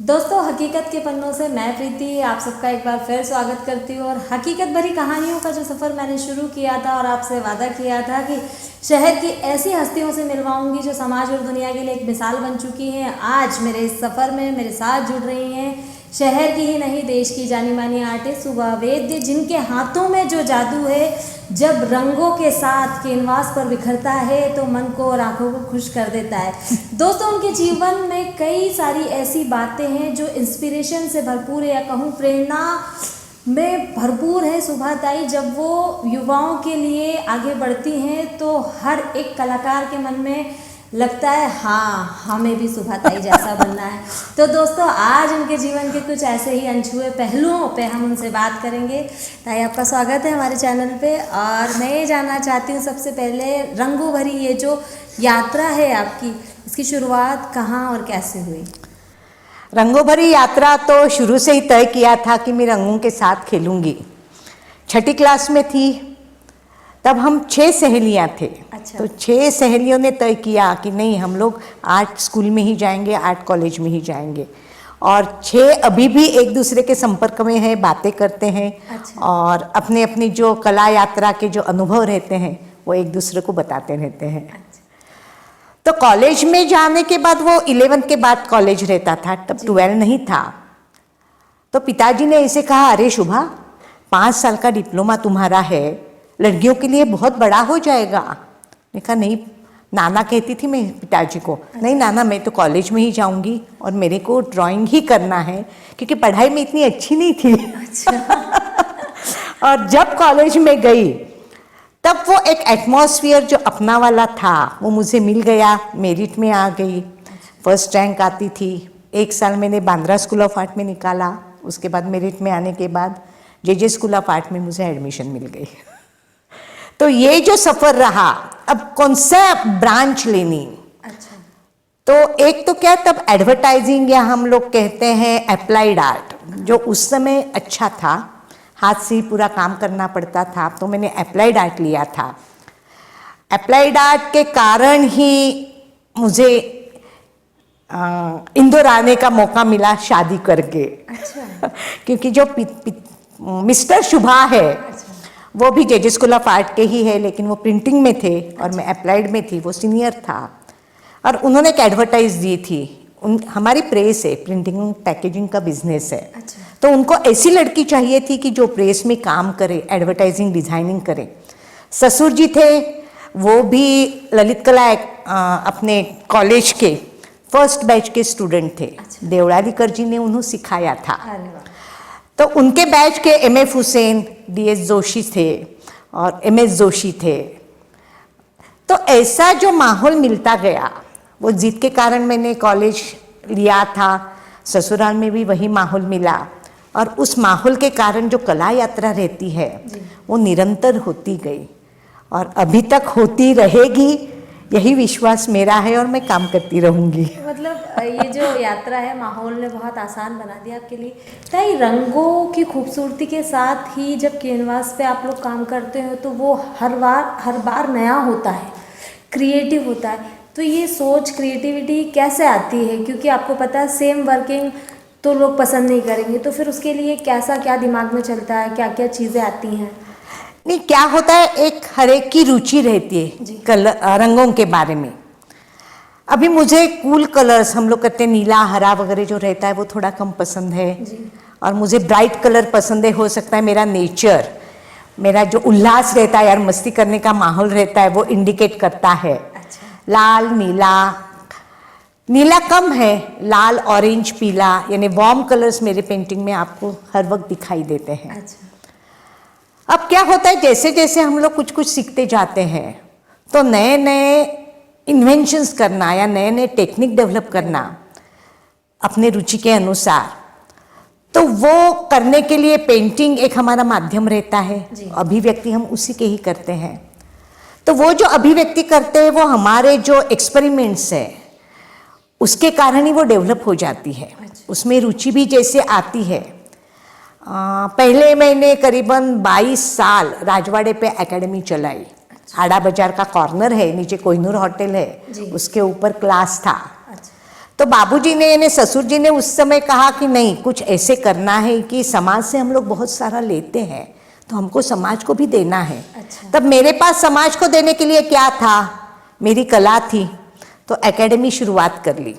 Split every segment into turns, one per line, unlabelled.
दोस्तों, हकीकत के पन्नों से मैं प्रीति आप सबका एक बार फिर स्वागत करती हूँ। और हकीकत भरी कहानियों का जो सफ़र मैंने शुरू किया था और आपसे वादा किया था कि शहर की ऐसी हस्तियों से मिलवाऊंगी जो समाज और दुनिया के लिए एक मिसाल बन चुकी हैं। आज मेरे इस सफ़र में मेरे साथ जुड़ रही हैं शहर की ही नहीं देश की जानी मानी आर्टिस्ट सुबह वैद्य, जिनके हाथों में जो जादू है जब रंगों के साथ कैनवास पर बिखरता है तो मन को और आंखों को खुश कर देता है। दोस्तों, उनके जीवन में कई सारी ऐसी बातें हैं जो इंस्पिरेशन से भरपूर है या कहूँ प्रेरणा में भरपूर है। सुबह ताई जब वो युवाओं के लिए आगे बढ़ती हैं तो हर एक कलाकार के मन में लगता है हाँ, हमें भी सुबह ताई जैसा बनना है। तो दोस्तों, आज उनके जीवन के कुछ ऐसे ही अनछुए पहलुओं पे हम उनसे बात करेंगे। ताई, आपका स्वागत है हमारे चैनल पे। और मैं ये जानना चाहती हूँ सबसे पहले, रंगों भरी ये जो यात्रा है आपकी, इसकी शुरुआत कहाँ और कैसे हुई?
रंगों भरी यात्रा तो शुरू से ही तय किया था कि मैं रंगों के साथ खेलूंगी। छठी क्लास में थी तब हम 6 सहेलियां थे।
अच्छा।
तो 6 सहेलियों ने तय किया कि नहीं, हम लोग आर्ट स्कूल में ही जाएंगे, आर्ट कॉलेज में ही जाएंगे। और 6 अभी भी एक दूसरे के संपर्क में हैं, बातें करते हैं।
अच्छा।
और अपने अपनी जो कला यात्रा के जो अनुभव रहते हैं वो एक दूसरे को बताते रहते हैं।
अच्छा।
तो कॉलेज में जाने के बाद, वो 11th के बाद कॉलेज रहता था, तब 12 नहीं था। तो पिताजी ने ऐसे कहा, अरे शुभा, 5 साल का डिप्लोमा तुम्हारा है, लड़कियों के लिए बहुत बड़ा हो जाएगा। मैंने कहा नहीं, नाना कहती थी मैं पिताजी को, नहीं नाना, मैं तो कॉलेज में ही जाऊंगी और मेरे को ड्राइंग ही करना है, क्योंकि पढ़ाई में इतनी अच्छी नहीं थी। अच्छा। और जब कॉलेज में गई तब वो एक एटमॉस्फेयर जो अपना वाला था वो मुझे मिल गया। मेरिट में आ गई, फर्स्ट रैंक आती थी। 1 साल मैंने बांद्रा स्कूल ऑफ आर्ट में निकाला। उसके बाद मेरिट में आने के बाद जे स्कूल ऑफ आर्ट में मुझे एडमिशन मिल गई। तो ये जो सफ़र रहा, अब कौन सा ब्रांच लेनी।
अच्छा।
तो एक तो क्या, तब एडवर्टाइजिंग या हम लोग कहते हैं अप्लाइड आर्ट, जो उस समय अच्छा था, हाथ से ही पूरा काम करना पड़ता था, तो मैंने अप्लाइड आर्ट लिया था। अप्लाइड आर्ट के कारण ही मुझे इंदौर आने का मौका मिला शादी करके।
अच्छा।
क्योंकि जो मिस्टर शुभा है,
अच्छा।
वो भी जे स्कूल ऑफ आर्ट के ही है, लेकिन वो प्रिंटिंग में थे और मैं अप्लाइड में थी, वो सीनियर था। और उन्होंने एक एडवर्टाइज दी थी, हमारी प्रेस है, प्रिंटिंग पैकेजिंग का बिजनेस है।
अच्छा।
तो उनको ऐसी लड़की चाहिए थी कि जो प्रेस में काम करे, एडवर्टाइजिंग डिजाइनिंग करे। ससुर जी थे, वो भी ललित कला अपने कॉलेज के फर्स्ट बैच के स्टूडेंट थे।
अच्छा।
देवड़ालीकर जी ने उन्हें सिखाया था।
अरे वाह।
तो उनके बैच के MF हुसैन, DS जोशी थे और MS जोशी थे। तो ऐसा जो माहौल मिलता गया, वो जिद के कारण मैंने कॉलेज लिया था। ससुराल में भी वही माहौल मिला और उस माहौल के कारण जो कला यात्रा रहती है वो निरंतर होती गई और अभी तक होती रहेगी, यही विश्वास मेरा है और मैं काम करती रहूँगी।
मतलब ये जो यात्रा है, माहौल ने बहुत आसान बना दिया आपके लिए। ताई, रंगों की खूबसूरती के साथ ही जब कैनवास पे आप लोग काम करते हो तो वो हर बार नया होता है, क्रिएटिव होता है। तो ये सोच, क्रिएटिविटी कैसे आती है? क्योंकि आपको पता है सेम वर्किंग तो लोग पसंद नहीं करेंगे, तो फिर उसके लिए क्या दिमाग में चलता है, क्या क्या चीज़ें आती हैं?
नहीं, क्या होता है, एक हर एक की रुचि रहती है रंगों के बारे में। अभी मुझे कूल कलर्स, हम लोग कहते हैं नीला हरा वगैरह जो रहता है, वो थोड़ा कम पसंद है
जी।
और मुझे ब्राइट कलर पसंद है। हो सकता है मेरा नेचर, मेरा जो उल्लास रहता है यार, मस्ती करने का माहौल रहता है, वो इंडिकेट करता है।
अच्छा।
लाल, नीला कम है, लाल, ऑरेंज, पीला, यानी वार्म कलर्स मेरे पेंटिंग में आपको हर वक्त दिखाई देते हैं।
अच्छा।
अब क्या होता है, जैसे जैसे हम लोग कुछ कुछ सीखते जाते हैं तो नए नए इन्वेंशंस करना या नए नए टेक्निक डेवलप करना अपने रुचि के अनुसार, तो वो करने के लिए पेंटिंग एक हमारा माध्यम रहता है। अभिव्यक्ति हम उसी के ही करते हैं। तो वो जो अभिव्यक्ति करते हैं वो हमारे जो एक्सपेरिमेंट्स है उसके कारण ही वो डेवलप हो जाती है। उसमें रुचि भी जैसे आती है। पहले मैंने करीबन 22 साल राजवाड़े पे एकेडमी चलाई। आड़ा बाजार का कॉर्नर है, नीचे कोहिनूर होटल है, उसके ऊपर क्लास था। तो बाबूजी ने यानी ससुर जी ने उस समय कहा कि नहीं, कुछ ऐसे करना है कि समाज से हम लोग बहुत सारा लेते हैं, तो हमको समाज को भी देना है।
अच्छा।
तब मेरे पास समाज को देने के लिए क्या था, मेरी कला थी, तो एकेडमी शुरुआत कर ली।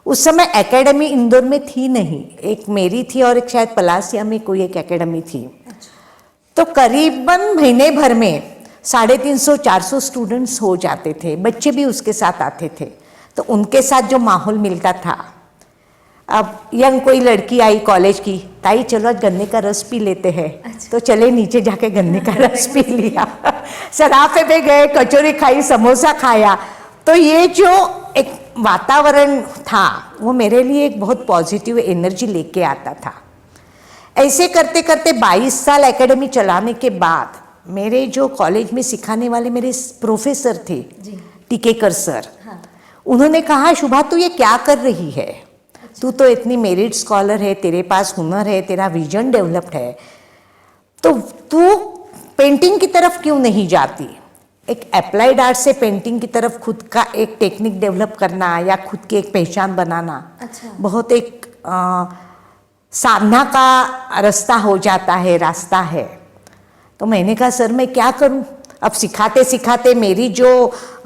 उस समय एकेडमी इंदौर में थी नहीं, एक मेरी थी और एक शायद पलासिया में कोई एक एकेडमी थी।
अच्छा।
तो करीबन महीने भर में 350-400 स्टूडेंट्स हो जाते थे, बच्चे भी उसके साथ आते थे। तो उनके साथ जो माहौल मिलता था, अब यंग कोई लड़की आई कॉलेज की, ताई चलो आज गन्ने का रस पी लेते हैं।
अच्छा।
तो चले नीचे जाके गन्ने का रस पी लिया, सराफे पे गए, कचौरी खाई, समोसा खाया। तो ये जो एक वातावरण था वो मेरे लिए एक बहुत पॉजिटिव एनर्जी लेके आता था। ऐसे करते करते 22 साल एकेडमी चलाने के बाद मेरे जो कॉलेज में सिखाने वाले मेरे प्रोफेसर थे,
जी।
टिकेकर सर,
हाँ।
उन्होंने कहा शुभा तू ये क्या कर रही है, तू तो इतनी मेरिट स्कॉलर है, तेरे पास हुनर है, तेरा विजन डेवलप्ड है, तो तू पेंटिंग की तरफ क्यों नहीं जाती। एक अप्लाइड आर्ट से पेंटिंग की तरफ खुद का एक टेक्निक डेवलप करना या खुद की एक पहचान बनाना,
अच्छा।
बहुत एक साधना का रास्ता हो जाता है, रास्ता है। तो मैंने कहा सर मैं क्या करूं, अब सिखाते सिखाते मेरी जो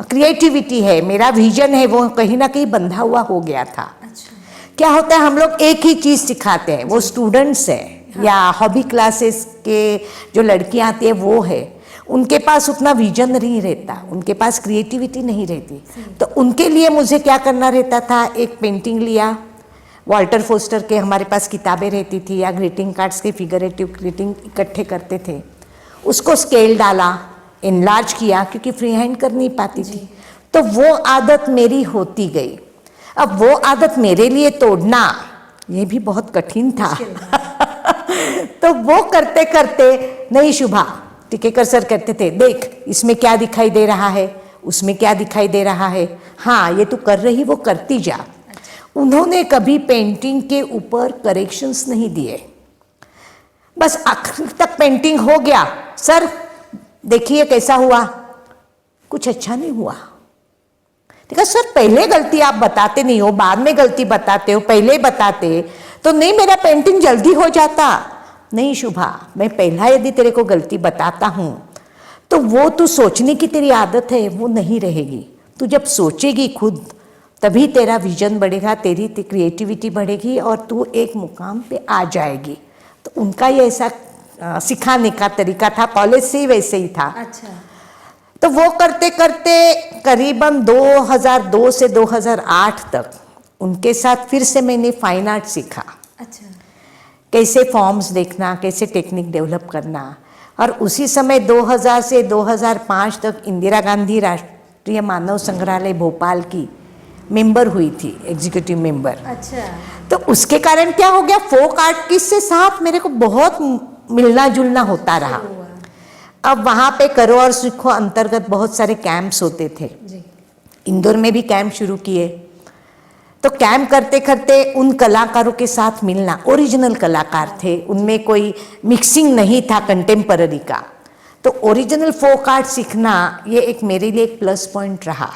क्रिएटिविटी है, मेरा विजन है, वो कहीं ना कहीं बंधा हुआ हो गया था।
अच्छा।
क्या होता है, हम लोग एक ही चीज़ सिखाते हैं, वो स्टूडेंट्स है। हाँ। या हॉबी क्लासेस के जो लड़कियां आती है वो है, उनके पास उतना विजन नहीं रहता, उनके पास क्रिएटिविटी नहीं रहती। तो उनके लिए मुझे क्या करना रहता था, एक पेंटिंग लिया, वॉल्टर फोस्टर के हमारे पास किताबें रहती थी, या ग्रीटिंग कार्ड्स के फिगरेटिव ग्रीटिंग इकट्ठे करते थे, उसको स्केल डाला, इनलार्ज किया, क्योंकि फ्री हैंड कर नहीं पाती थी। तो वो आदत मेरी होती गई। अब वो आदत मेरे लिए तोड़ना ये भी बहुत कठिन था। तो वो करते करते, नहीं शुभा, टिकेकर सर कहते थे देख इसमें क्या दिखाई दे रहा है, उसमें क्या दिखाई दे रहा है, हाँ ये तू कर रही वो करती जा। उन्होंने कभी पेंटिंग के ऊपर करेक्शंस नहीं दिए, बस आखिर तक पेंटिंग हो गया, सर देखिए कैसा हुआ, कुछ अच्छा नहीं हुआ। देखा सर पहले गलती आप बताते नहीं हो, बाद में गलती बताते हो, पहले बताते तो नहीं मेरा पेंटिंग जल्दी हो जाता। नहीं शुभा, मैं पहला यदि तेरे को गलती बताता हूँ तो वो तू सोचने की तेरी आदत है वो नहीं रहेगी। तू जब सोचेगी खुद तभी तेरा विजन बढ़ेगा, तेरी क्रिएटिविटी बढ़ेगी और तू एक मुकाम पे आ जाएगी। तो उनका ये ऐसा सिखाने का तरीका था, कॉलेज से ही वैसे ही था।
अच्छा।
तो वो करते करते करीबन 2002 से 2008 तक उनके साथ फिर से मैंने फाइन आर्ट सीखा।
अच्छा।
कैसे फॉर्म्स देखना, कैसे टेक्निक डेवलप करना। और उसी समय 2000 से 2005 तक इंदिरा गांधी राष्ट्रीय मानव संग्रहालय भोपाल की मेंबर हुई थी, एग्जीक्यूटिव मेंबर।
अच्छा।
तो उसके कारण क्या हो गया, फोक आर्ट के से साथ मेरे को बहुत मिलना जुलना होता रहा। अब वहाँ पे करो और सीखो अंतर्गत बहुत सारे कैंप्स होते थे।
जी।
इंदौर में भी कैंप शुरू किए। तो कैंप करते करते उन कलाकारों के साथ मिलना, ओरिजिनल कलाकार थे, उनमें कोई मिक्सिंग नहीं था कंटेम्पररी का। तो ओरिजिनल फोक आर्ट सीखना ये एक मेरे लिए एक प्लस पॉइंट रहा।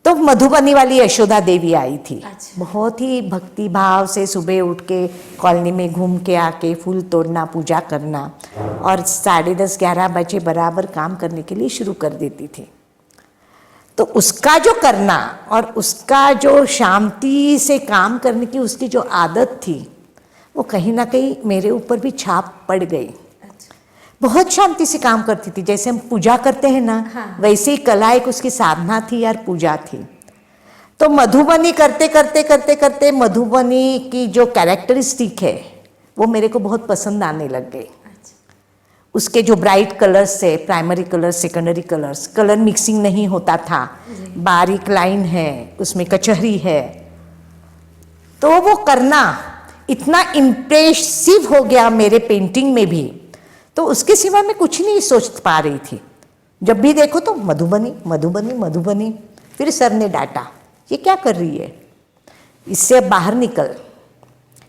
तो मधुबनी वाली यशोदा देवी आई थी।
अच्छा।
बहुत ही भक्ति भाव से सुबह उठ के कॉलोनी में घूम के आके फूल तोड़ना, पूजा करना और 10:30-11 बजे बराबर काम करने के लिए शुरू कर देती थी। तो उसका जो करना और उसका जो शांति से काम करने की उसकी जो आदत थी वो कहीं ना कहीं मेरे ऊपर भी छाप पड़ गई।
अच्छा।
बहुत शांति से काम करती थी, जैसे हम पूजा करते हैं ना,
हाँ।
वैसे ही कला एक उसकी साधना थी यार, पूजा थी। तो मधुबनी करते करते करते करते मधुबनी की जो कैरेक्टरिस्टिक है वो मेरे को बहुत पसंद आने लग गई। उसके जो ब्राइट कलर्स है, primary colours, secondary colours, colour mixing नहीं होता था, बारीक लाइन है, उसमें कचहरी है, तो वो करना इतना इम्प्रेसिव हो गया मेरे पेंटिंग में भी। तो उसके सिवा मैं कुछ नहीं सोच पा रही थी। जब भी देखो तो मधुबनी मधुबनी मधुबनी। फिर सर ने डांटा, ये क्या कर रही है, इससे अब बाहर निकल,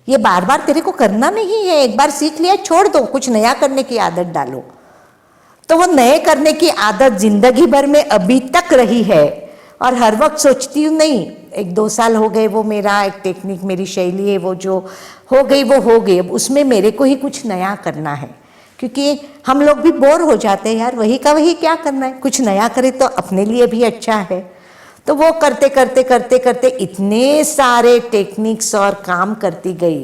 ये बार बार तेरे को करना नहीं है, एक बार सीख लिया छोड़ दो, कुछ नया करने की आदत डालो। तो वो नए करने की आदत जिंदगी भर में अभी तक रही है। और हर वक्त सोचती हूँ नहीं, 1-2 साल हो गए, वो मेरा एक टेक्निक, मेरी शैली है, वो जो हो गई वो हो गई, अब उसमें मेरे को ही कुछ नया करना है। क्योंकि हम लोग भी बोर हो जाते हैं यार, वही का वही क्या करना है, कुछ नया करे तो अपने लिए भी अच्छा है। तो वो करते करते करते करते इतने सारे टेक्निक्स और काम करती गई।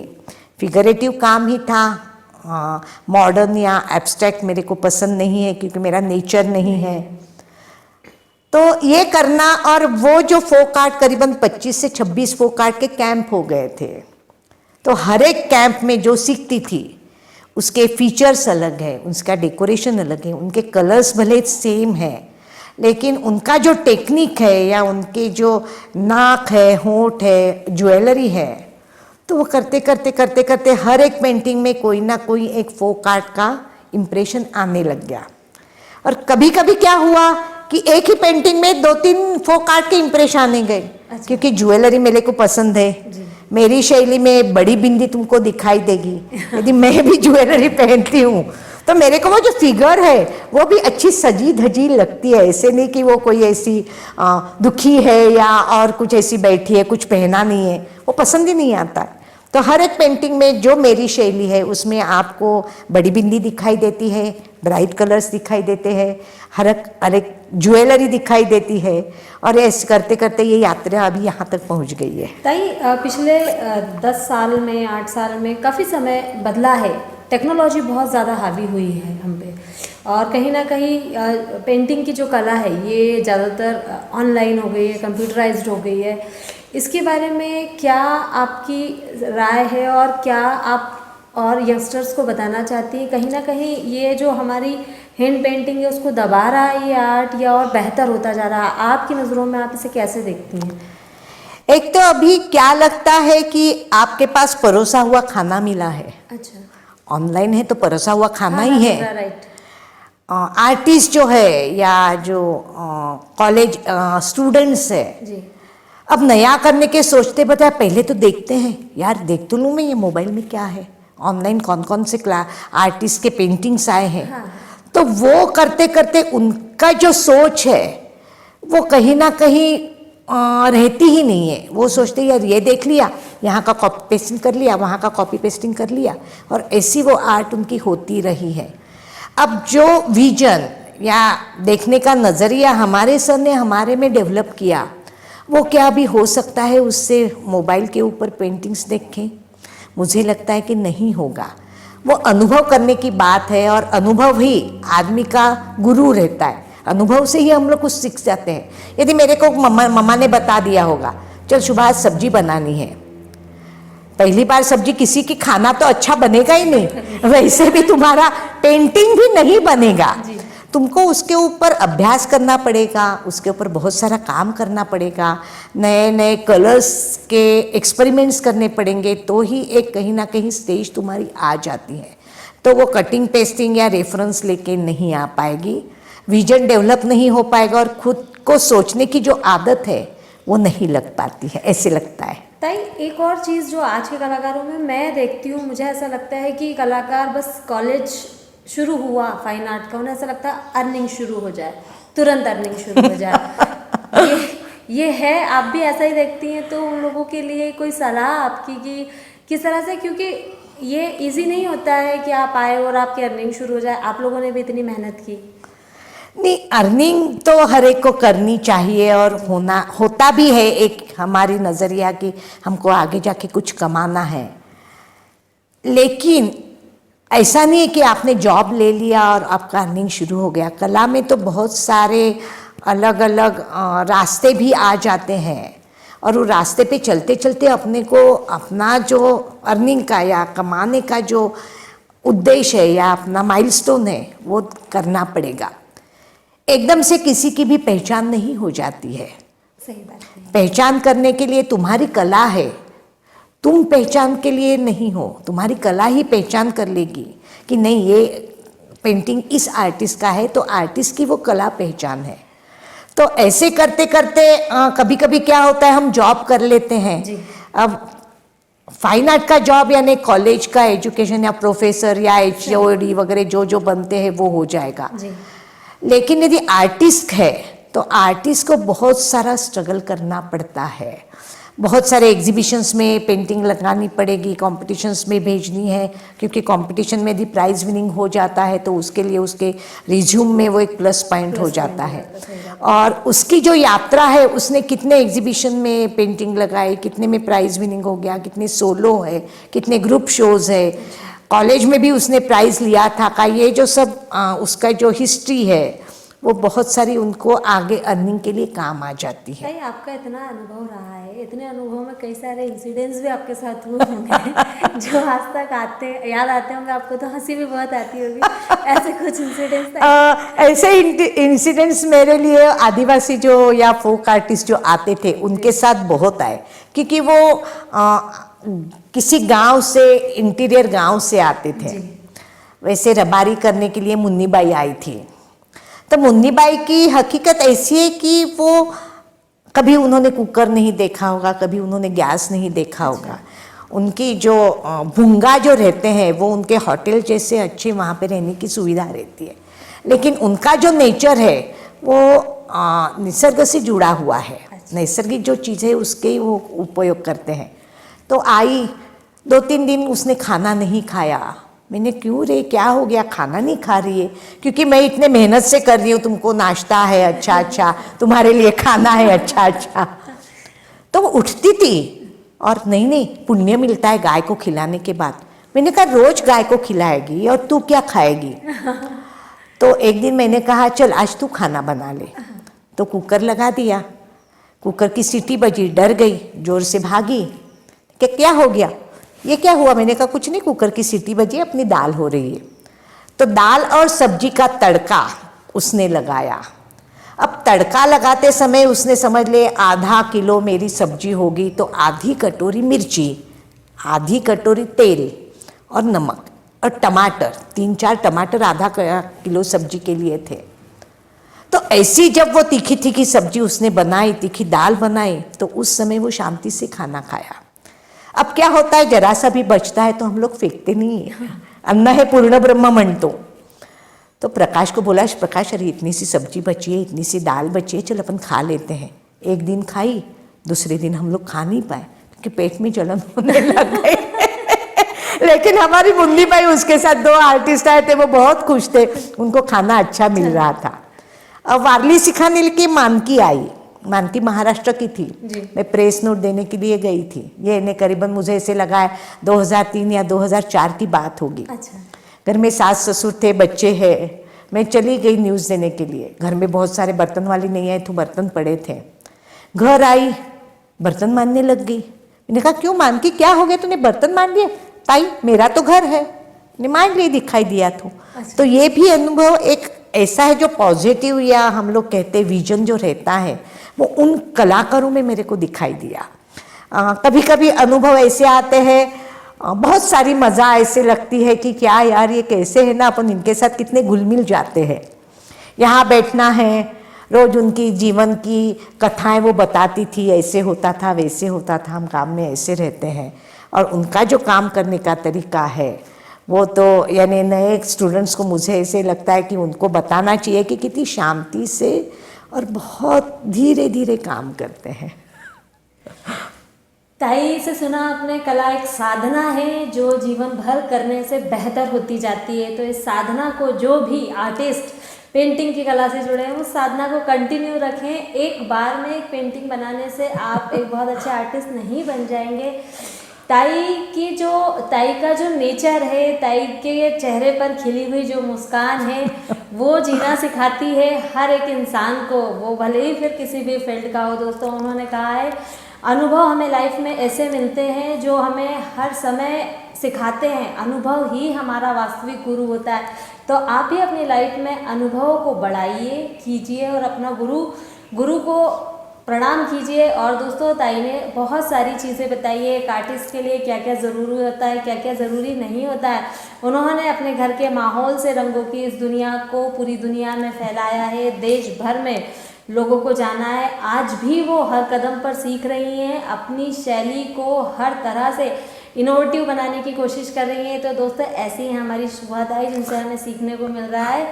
फिगरेटिव काम ही था, मॉडर्न या एब्स्ट्रैक्ट मेरे को पसंद नहीं है क्योंकि मेरा नेचर नहीं है। तो ये करना, और वो जो फोक आर्ट करीबन 25 से 26 फोक आर्ट के कैंप हो गए थे। तो हर एक कैंप में जो सीखती थी उसके फीचर्स अलग है, उसका डेकोरेशन अलग है, उनके कलर्स भले सेम है, लेकिन उनका जो टेक्निक है या उनके जो नाक है, होंठ है, ज्वेलरी है, तो वो करते करते करते करते हर एक पेंटिंग में कोई ना कोई एक फोक आर्ट का इम्प्रेशन आने लग गया। और कभी कभी क्या हुआ कि एक ही पेंटिंग में 2-3 फोक आर्ट के इम्प्रेशन आने गए।
अच्छा।
क्योंकि ज्वेलरी मेरे को पसंद है, मेरी शैली में बड़ी बिंदी तुमको दिखाई देगी यदि मैं भी ज्वेलरी पहनती हूँ, तो मेरे को वो जो फिगर है वो भी अच्छी सजी धजी लगती है। ऐसे नहीं कि वो कोई ऐसी दुखी है या और कुछ ऐसी बैठी है, कुछ पहना नहीं है, वो पसंद ही नहीं आता। तो हर एक पेंटिंग में जो मेरी शैली है उसमें आपको बड़ी बिंदी दिखाई देती है, ब्राइट कलर्स दिखाई देते हैं, हर एक ज्वेलरी दिखाई देती है, और ऐसे करते करते ये यात्रा अभी यहाँ तक पहुँच गई है।
ताई, पिछले 10 साल में, 8 साल में काफ़ी समय बदला है, टेक्नोलॉजी बहुत ज़्यादा हावी हुई है हम पे, और कहीं ना कहीं पेंटिंग की जो कला है ये ज़्यादातर ऑनलाइन हो गई है, कंप्यूटराइज्ड हो गई है। इसके बारे में क्या आपकी राय है, और क्या आप और यंगस्टर्स को बताना चाहती हैं? कहीं ना कहीं ये जो हमारी हैंड पेंटिंग है उसको दबा रहा है ये आर्ट, या और बेहतर होता जा रहा है? आपकी नज़रों में आप इसे कैसे देखती हैं?
एक तो अभी क्या लगता है कि आपके पास परोसा हुआ खाना मिला है।
अच्छा,
ऑनलाइन है तो परोसा हुआ खाना ही है।
राइट।
आर्टिस्ट जो है या जो कॉलेज स्टूडेंट्स है,
जी,
अब नया करने के सोचते बता, पहले तो देखते हैं यार, देख तो लूँ मैं ये मोबाइल में क्या है, ऑनलाइन कौन कौन से आर्टिस्ट के पेंटिंग्स आए हैं।
हाँ।
तो वो करते करते उनका जो सोच है वो कहीं ना कहीं रहती ही नहीं है। वो सोचते यार ये देख लिया, यहाँ का कॉपी पेस्टिंग कर लिया, वहाँ का कॉपी पेस्टिंग कर लिया, और ऐसी वो आर्ट उनकी होती रही है। अब जो विजन या देखने का नज़रिया हमारे सर ने हमारे में डेवलप किया, वो क्या भी हो सकता है उससे मोबाइल के ऊपर पेंटिंग्स देखें? मुझे लगता है कि नहीं होगा। वो अनुभव करने की बात है, और अनुभव ही आदमी का गुरु रहता है। अनुभव से ही हम लोग कुछ सीख जाते हैं। यदि मेरे को मम्मा ने बता दिया होगा, चल सुबह आज सब्जी बनानी है, पहली बार सब्जी किसी की खाना तो अच्छा बनेगा ही नहीं, वैसे भी तुम्हारा पेंटिंग भी नहीं बनेगा। तुमको उसके ऊपर अभ्यास करना पड़ेगा, उसके ऊपर बहुत सारा काम करना पड़ेगा, नए नए कलर्स के एक्सपेरिमेंट्स करने पड़ेंगे, तो ही एक कहीं ना कहीं स्टेज तुम्हारी आ जाती है। तो वो कटिंग पेस्टिंग या रेफरेंस लेके नहीं आ पाएगी, विजन डेवलप नहीं हो पाएगा, और खुद को सोचने की जो आदत है वो नहीं लग पाती है, ऐसे लगता है।
ताई, एक और चीज़ जो आज के कलाकारों में मैं देखती हूँ, मुझे ऐसा लगता है कि कलाकार बस कॉलेज शुरू हुआ फाइन आर्ट का, उन्हें ऐसा लगता है अर्निंग शुरू हो जाए, तुरंत अर्निंग शुरू हो जाए। ये है, आप भी ऐसा ही देखती हैं? तो उन लोगों के लिए कोई सलाह आपकी कि किस तरह से, क्योंकि ये इजी नहीं होता है कि आप आए और आपकी अर्निंग शुरू हो जाए। आप लोगों ने भी इतनी मेहनत की।
नहीं, अर्निंग तो हर एक को करनी चाहिए, और होता भी है एक हमारी नज़रिया कि हमको आगे जाके कुछ कमाना है। लेकिन ऐसा नहीं है कि आपने जॉब ले लिया और आपका अर्निंग शुरू हो गया। कला में तो बहुत सारे अलग अलग रास्ते भी आ जाते हैं, और वो रास्ते पे चलते चलते अपने को अपना जो अर्निंग का या कमाने का जो उद्देश्य है या अपना माइलस्टोन है वो करना पड़ेगा। एकदम से किसी की भी पहचान नहीं हो जाती है।
सही बात है।
पहचान करने के लिए तुम्हारी कला है, तुम पहचान के लिए नहीं हो, तुम्हारी कला ही पहचान कर लेगी कि नहीं ये पेंटिंग इस आर्टिस्ट का है, तो आर्टिस्ट की वो कला पहचान है। तो ऐसे करते करते कभी कभी क्या होता है, हम जॉब कर लेते हैं। अब फाइन आर्ट का जॉब यानी कॉलेज का एजुकेशन या प्रोफेसर या HOD वगैरह जो जो बनते हैं वो हो जाएगा। लेकिन यदि आर्टिस्ट है तो आर्टिस्ट को बहुत सारा स्ट्रगल करना पड़ता है, बहुत सारे एग्जीबिशंस में पेंटिंग लगानी पड़ेगी, कॉम्पिटिशन्स में भेजनी है, क्योंकि कॉम्पिटिशन में यदि प्राइज विनिंग हो जाता है तो उसके लिए उसके रिज्यूम में वो एक प्लस पॉइंट हो जाता है। और उसकी जो यात्रा है, उसने कितने एग्जीबिशन में पेंटिंग लगाई, कितने में प्राइज विनिंग हो गया, कितने सोलो है, कितने ग्रुप शोज है, कॉलेज में भी उसने प्राइज लिया था का, ये जो सब उसका जो हिस्ट्री है वो बहुत सारी उनको आगे अर्निंग के लिए काम आ जाती है।
भाई आपका इतना अनुभव रहा है, इतने अनुभव में कई सारे इंसिडेंट्स भी आपके साथ हुए होंगे जो आज तक याद आते होंगे आपको, तो हंसी भी बहुत आती होगी, ऐसे कुछ इंसिडेंट्स?
ऐसे इंसिडेंट्स मेरे लिए आदिवासी जो या फोक आर्टिस्ट जो आते थे उनके साथ बहुत आए, क्योंकि वो किसी गांव से, इंटीरियर गांव से आते थे। वैसे रबारी करने के लिए मुन्नी बाई आई थी, तो मुन्नी बाई की हकीकत ऐसी है कि वो कभी उन्होंने कुकर नहीं देखा होगा, कभी उन्होंने गैस नहीं देखा होगा। उनकी जो भूंगा जो रहते हैं वो उनके होटल जैसे अच्छे वहाँ पे रहने की सुविधा रहती है, लेकिन उनका जो नेचर है वो निसर्ग से जुड़ा हुआ है। नैसर्गिक जो चीज़ है उसके ही वो उपयोग करते हैं। तो आई 2-3 दिन उसने खाना नहीं खाया। मैंने क्यों रे, क्या हो गया, खाना नहीं खा रही है? क्योंकि मैं इतने मेहनत से कर रही हूँ, तुमको नाश्ता है अच्छा अच्छा, तुम्हारे लिए खाना है अच्छा अच्छा। तो वो उठती थी और नहीं नहीं पुण्य मिलता है गाय को खिलाने के बाद। मैंने कहा रोज गाय को खिलाएगी और तू क्या खाएगी? तो एक दिन मैंने कहा चल आज तू खाना बना ले। तो कुकर लगा दिया, कुकर की सीटी बजी, डर गई, जोर से भागी कि क्या हो गया, ये क्या हुआ? मैंने कहा कुछ नहीं, कुकर की सीटी बजी, अपनी दाल हो रही है। तो दाल और सब्जी का तड़का उसने लगाया। अब तड़का लगाते समय उसने समझ ले आधा किलो मेरी सब्जी होगी, तो आधी कटोरी मिर्ची, आधी कटोरी तेल और नमक और टमाटर, 3-4 टमाटर आधा किलो सब्जी के लिए थे। तो ऐसी जब वो तीखी तीखी सब्जी उसने बनाई, तीखी दाल बनाई, तो उस समय वो शांति से खाना खाया। अब क्या होता है, जरा सा भी बचता है तो हम लोग फेंकते नहीं है, अन्न है पूर्ण ब्रह्म म्हणतो। तो प्रकाश को बोला, प्रकाश अरे इतनी सी सब्जी बची है, इतनी सी दाल बची है, चल अपन खा लेते हैं। एक दिन खाई, दूसरे दिन हम लोग खा नहीं पाए क्योंकि पेट में जलन होने लग गई। लेकिन हमारी मुन्नी बाई, उसके साथ 2 आर्टिस्ट आए थे, वो बहुत खुश थे, उनको खाना अच्छा मिल रहा था। अब वारली सिखाने के मानकी आई, मानकी महाराष्ट्र की थी। मैं प्रेस नोट देने के लिए गई थी। ये ने करीबन मुझे ऐसे लगा है 2003 या 2004 की बात होगी।
अच्छा।
घर में सास ससुर थे, बच्चे हैं। मैं चली गई न्यूज़ देने के लिए। घर में बहुत सारे बर्तन वाली नहीं आए तो बर्तन पड़े थे। घर आई, बर्तन मांजने लग गई। मैंने कहा क्यों मानकी, क्या हो गया, तूने बर्तन मान लिए? ताई मेरा तो घर है, ने मान लिए, दिखाई दिया तो। तो ये भी अनुभव एक ऐसा है जो पॉजिटिव या हम लोग कहते विजन जो रहता है वो उन कलाकारों में मेरे को दिखाई दिया। कभी कभी अनुभव ऐसे आते हैं, बहुत सारी मज़ा ऐसे लगती है कि क्या यार ये कैसे है ना, अपन इनके साथ कितने घुल मिल जाते हैं। यहाँ बैठना है, रोज उनकी जीवन की कथाएं वो बताती थी, ऐसे होता था वैसे होता था, हम काम में ऐसे रहते हैं। और उनका जो काम करने का तरीका है वो तो यानी नए स्टूडेंट्स को मुझे ऐसे लगता है कि उनको बताना चाहिए कि कितनी शांति से और बहुत धीरे धीरे काम करते हैं।
ताई से सुना आपने, कला एक साधना है जो जीवन भर करने से बेहतर होती जाती है। तो इस साधना को जो भी आर्टिस्ट पेंटिंग की कला से जुड़े हैं उस साधना को कंटिन्यू रखें। एक बार में एक पेंटिंग बनाने से आप एक बहुत अच्छे आर्टिस्ट नहीं बन जाएंगे। ताई का जो नेचर है, ताई के चेहरे पर खिली हुई जो मुस्कान है वो जीना सिखाती है हर एक इंसान को, वो भले ही फिर किसी भी फील्ड का हो। दोस्तों उन्होंने कहा है अनुभव हमें लाइफ में ऐसे मिलते हैं जो हमें हर समय सिखाते हैं, अनुभव ही हमारा वास्तविक गुरु होता है। तो आप ही अपनी लाइफ में अनुभवों को बढ़ाइए, कीजिए और अपना गुरु को प्रणाम कीजिए। और दोस्तों ताई ने बहुत सारी चीज़ें बताई है, एक आर्टिस्ट के लिए क्या क्या ज़रूरी होता है, क्या क्या ज़रूरी नहीं होता है। उन्होंने अपने घर के माहौल से रंगों की इस दुनिया को पूरी दुनिया में फैलाया है, देश भर में लोगों को जाना है। आज भी वो हर कदम पर सीख रही हैं, अपनी शैली को हर तरह से इनोवेटिव बनाने की कोशिश कर रही हैं। तो दोस्तों ऐसी ही हमारी शुभादाई जिनसे हमें सीखने को मिल रहा है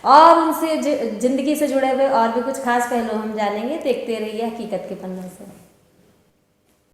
और उनसे ज़िंदगी से जुड़े हुए और भी कुछ खास पहलू हम जानेंगे। देखते रहिए हकीकत के पन्नों से।